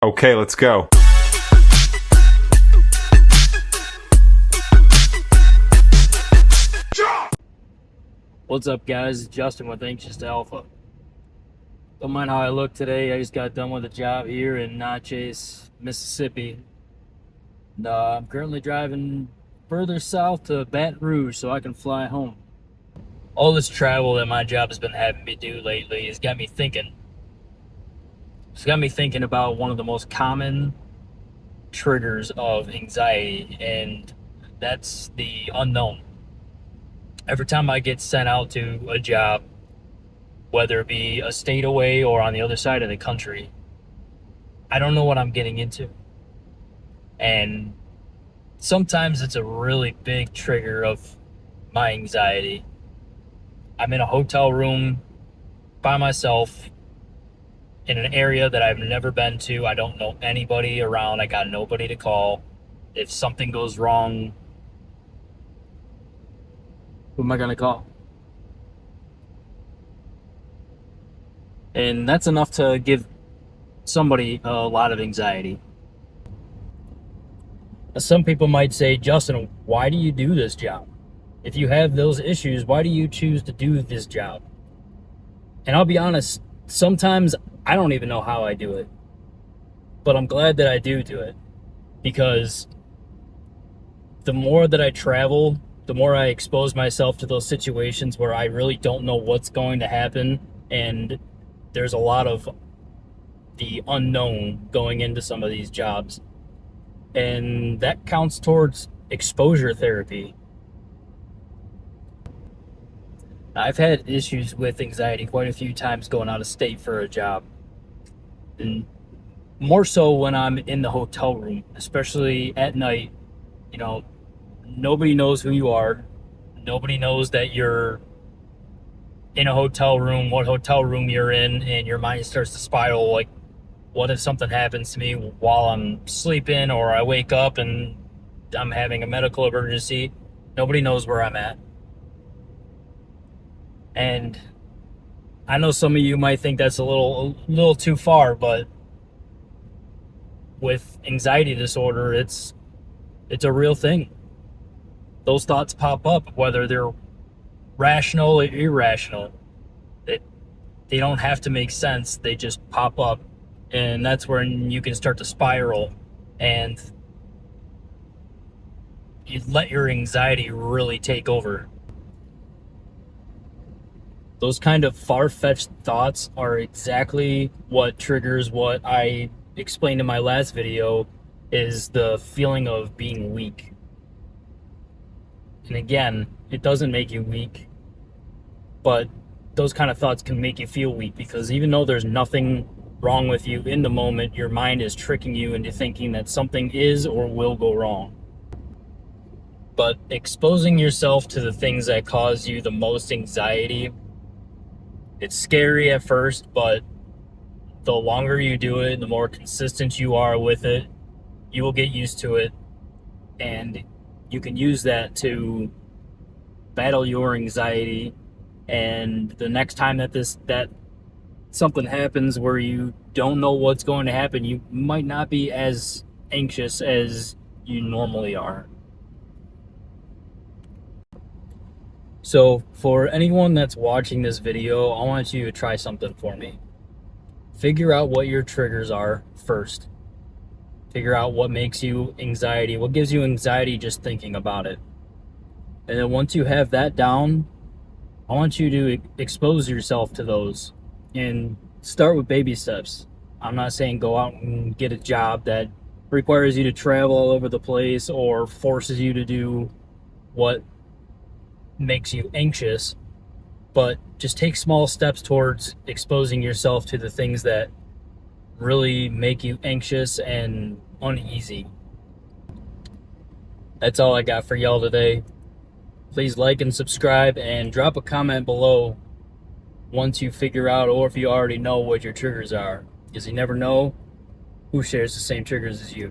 Okay, let's go. What's up, guys? It's Justin with Anxious Alpha. Don't mind how I look today. I just got done with a job here in Natchez, Mississippi. And, I'm currently driving further south to Baton Rouge so I can fly home. All this travel that my job has been having me do lately has got me thinking. It's got me thinking about one of the most common triggers of anxiety, and that's the unknown. Every time I get sent out to a job, whether it be a state away or on the other side of the country, I don't know what I'm getting into. And sometimes it's a really big trigger of my anxiety. I'm in a hotel room by myself in an area that I've never been to. I don't know anybody around. I got nobody to call. If something goes wrong, who am I going to call? And that's enough to give somebody a lot of anxiety. Some people might say, Justin, why do you do this job? If you have those issues, why do you choose to do this job? And I'll be honest, sometimes I don't even know how I do it. But I'm glad that I do it. Because the more that I travel, the more I expose myself to those situations where I really don't know what's going to happen, and there's a lot of the unknown going into some of these jobs. And that counts towards exposure therapy. I've had issues with anxiety quite a few times going out of state for a job. And more so when I'm in the hotel room, especially at night. You know, nobody knows who you are. Nobody knows that you're in a hotel room, what hotel room you're in, and your mind starts to spiral. Like, what if something happens to me while I'm sleeping, or I wake up and I'm having a medical emergency? Nobody knows where I'm at. And I know some of you might think that's a little too far, but with anxiety disorder, it's a real thing. Those thoughts pop up, whether they're rational or irrational. They don't have to make sense. They just pop up. And that's when you can start to spiral. And you let your anxiety really take over. Those kind of far-fetched thoughts are exactly what triggers what I explained in my last video, is the feeling of being weak. And again, it doesn't make you weak, but those kind of thoughts can make you feel weak, because even though there's nothing wrong with you in the moment, your mind is tricking you into thinking that something is or will go wrong. But exposing yourself to the things that cause you the most anxiety, it's scary at first, but the longer you do it, the more consistent you are with it, you will get used to it, and you can use that to battle your anxiety. And the next time that something happens where you don't know what's going to happen, you might not be as anxious as you normally are. So for anyone that's watching this video, I want you to try something for me. Figure out what your triggers are first. Figure out what makes you anxiety, what gives you anxiety just thinking about it. And then once you have that down, I want you to expose yourself to those and start with baby steps. I'm not saying go out and get a job that requires you to travel all over the place or forces you to do what makes you anxious, but just take small steps towards exposing yourself to the things that really make you anxious and uneasy. That's all I got for y'all today. Please like and subscribe, and drop a comment below once you figure out, or if you already know, what your triggers are, because you never know who shares the same triggers as you.